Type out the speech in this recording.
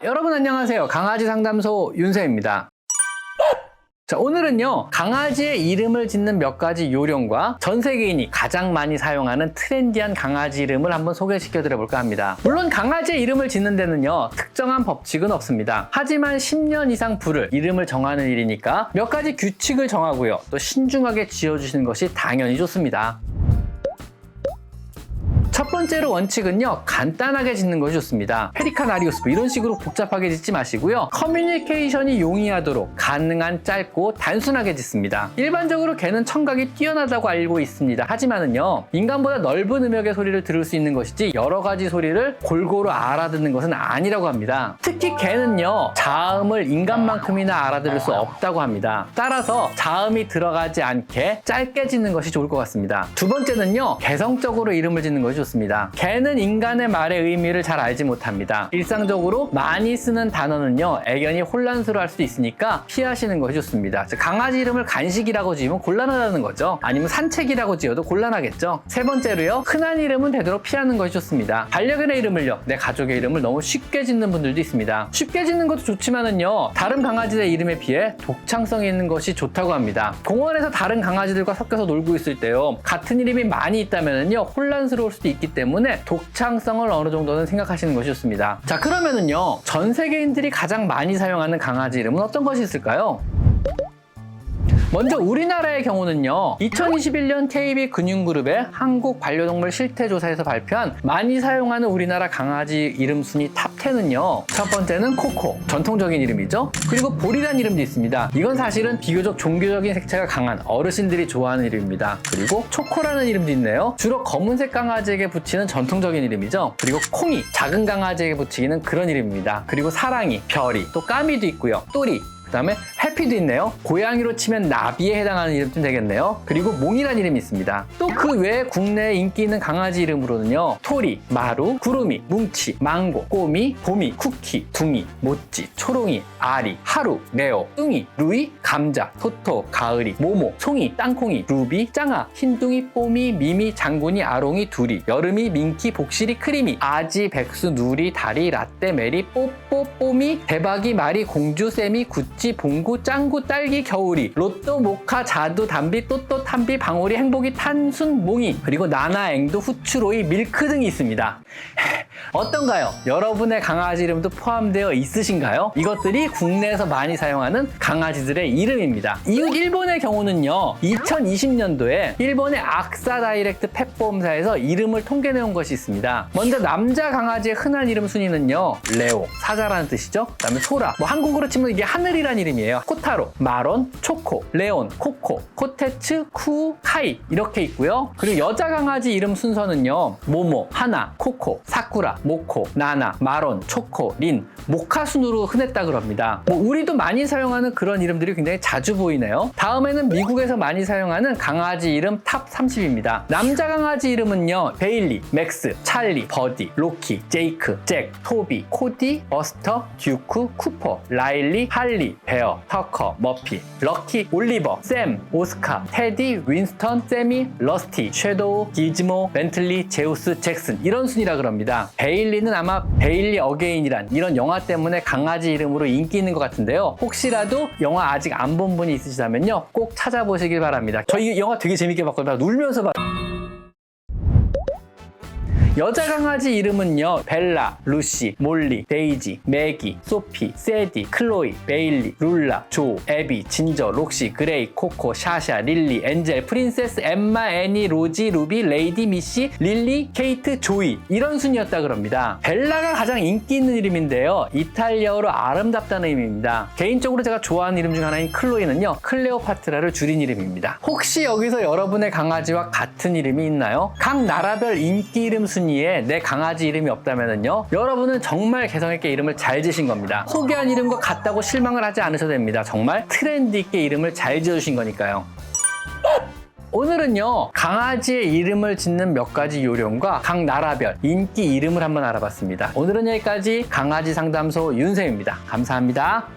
여러분 안녕하세요. 강아지 상담소 윤세입니다. 자, 오늘은요, 강아지의 이름을 짓는 몇 가지 요령과 전 세계인이 가장 많이 사용하는 트렌디한 강아지 이름을 한번 소개시켜 드려볼까 합니다. 물론 강아지의 이름을 짓는 데는요, 특정한 법칙은 없습니다. 하지만 10년 이상 부를 이름을 정하는 일이니까 몇 가지 규칙을 정하고요, 또 신중하게 지어주시는 것이 당연히 좋습니다. 첫 번째로 원칙은요, 간단하게 짓는 것이 좋습니다. 페리칸 아리오스프 이런 식으로 복잡하게 짓지 마시고요, 커뮤니케이션이 용이하도록 가능한 짧고 단순하게 짓습니다. 일반적으로 개는 청각이 뛰어나다고 알고 있습니다. 하지만은요, 인간보다 넓은 음역의 소리를 들을 수 있는 것이지 여러 가지 소리를 골고루 알아듣는 것은 아니라고 합니다. 특히 개는요, 자음을 인간만큼이나 알아들을 수 없다고 합니다. 따라서 자음이 들어가지 않게 짧게 짓는 것이 좋을 것 같습니다. 두 번째는요, 개성적으로 이름을 짓는 것이 좋습니다. 개는 인간의 말의 의미를 잘 알지 못합니다. 일상적으로 많이 쓰는 단어는요, 애견이 혼란스러워할 수도 있으니까 피하시는 것이 좋습니다. 강아지 이름을 간식이라고 지으면 곤란하다는 거죠. 아니면 산책이라고 지어도 곤란하겠죠. 세 번째로요, 흔한 이름은 되도록 피하는 것이 좋습니다. 반려견의 이름을요, 내 가족의 이름을 너무 쉽게 짓는 분들도 있습니다. 쉽게 짓는 것도 좋지만은요, 다른 강아지들의 이름에 비해 독창성이 있는 것이 좋다고 합니다. 공원에서 다른 강아지들과 섞여서 놀고 있을 때요, 같은 이름이 많이 있다면은요, 혼란스러울 수도 있기 때문에 독창성을 어느 정도는 생각하시는 것이 좋습니다. 자, 그러면은요, 전 세계인들이 가장 많이 사용하는 강아지 이름은 어떤 것이 있을까요? 먼저 우리나라의 경우는요, 2021년 KB 근윤그룹의 한국 반려동물 실태조사에서 발표한 많이 사용하는 우리나라 강아지 이름 순위 탑10은요, 첫 번째는 코코, 전통적인 이름이죠. 그리고 볼이라는 이름도 있습니다. 이건 사실은 비교적 종교적인 색채가 강한 어르신들이 좋아하는 이름입니다. 그리고 초코라는 이름도 있네요. 주로 검은색 강아지에게 붙이는 전통적인 이름이죠. 그리고 콩이, 작은 강아지에게 붙이기는 그런 이름입니다. 그리고 사랑이, 별이, 또 까미도 있고요. 또리, 그 다음에 해피도 있네요. 고양이로 치면 나비에 해당하는 이름쯤 되겠네요. 그리고 몽이라는 이름이 있습니다. 또 그 외에 국내에 인기 있는 강아지 이름으로는요, 토리, 마루, 구름이, 뭉치, 망고, 꼬미, 봄이, 쿠키, 둥이, 모찌, 초롱이, 아리, 하루, 네오, 뚱이, 루이, 감자, 토토, 가을이, 모모, 송이, 땅콩이, 루비, 짱아, 흰둥이, 뽀미, 미미, 장군이, 아롱이, 두리, 여름이, 민키, 복실이, 크리미, 아지, 백수, 누리, 다리, 라떼, 메리, 뽀뽀, 뽀미, 대박이, 마리, 공주, 쌤이, 구찌, 봉구, 짱구, 딸기, 겨울이, 로또, 모카, 자두, 담비, 또또, 탐비, 방울이, 행복이, 탄순, 몽이, 그리고 나나, 앵두, 후추로이, 밀크 등이 있습니다. 어떤가요? 여러분의 강아지 이름도 포함되어 있으신가요? 이것들이 국내에서 많이 사용하는 강아지들의 이름입니다. 이웃 일본의 경우는요, 2020년도에 일본의 악사 다이렉트 펫보험사에서 이름을 통계내온 것이 있습니다. 먼저 남자 강아지의 흔한 이름 순위는요, 레오, 사자라는 뜻이죠. 그 다음에 소라, 한국어로 치면 이게 하늘이란 이름이에요. 코타로, 마론, 초코, 레온, 코코, 코테츠, 쿠, 카이 이렇게 있고요. 그리고 여자 강아지 이름 순서는요, 모모, 하나, 코코, 사쿠라, 모코, 나나, 마론, 초코, 린, 모카 순으로 흔했다 그럽니다. 우리도 많이 사용하는 그런 이름들이 굉장히 자주 보이네요. 다음에는 미국에서 많이 사용하는 강아지 이름 탑 30입니다. 남자 강아지 이름은요, 베일리, 맥스, 찰리, 버디, 로키, 제이크, 잭, 토비, 코디, 버스터, 듀크, 쿠퍼, 라일리, 할리, 베어, 터커, 머피, 럭키, 올리버, 샘, 오스카, 테디, 윈스턴, 세미, 러스티, 섀도우, 기즈모, 벤틀리, 제우스, 잭슨 이런 순이라 그럽니다. 베일리는 아마 베일리 어게인이란 이런 영화 때문에 강아지 이름으로 인기 있는 것 같은데요. 혹시라도 영화 아직 안 본 분이 있으시다면요, 꼭 찾아보시길 바랍니다. 저 이 영화 되게 재밌게 봤거든요. 울면서 봤어요. 여자 강아지 이름은요, 벨라, 루시, 몰리, 데이지, 매기, 소피, 세디, 클로이, 베일리, 룰라, 조, 에비, 진저, 록시, 그레이, 코코, 샤샤, 릴리, 엔젤, 프린세스, 엠마, 애니, 로지, 루비, 레이디, 미시, 릴리, 케이트, 조이 이런 순이었다 그럽니다. 벨라가 가장 인기 있는 이름인데요, 이탈리아어로 아름답다는 의미입니다. 개인적으로 제가 좋아하는 이름 중 하나인 클로이는요, 클레오파트라를 줄인 이름입니다. 혹시 여기서 여러분의 강아지와 같은 이름이 있나요? 각 나라별 인기 이름 순위에 내 강아지 이름이 없다면요, 여러분은 정말 개성있게 이름을 잘 지으신 겁니다. 소개한 이름과 같다고 실망을 하지 않으셔도 됩니다. 정말 트렌드 있게 이름을 잘 지어주신 거니까요. 오늘은요, 강아지의 이름을 짓는 몇 가지 요령과 각 나라별 인기 이름을 한번 알아봤습니다. 오늘은 여기까지 강아지 상담소 윤쌤입니다. 감사합니다.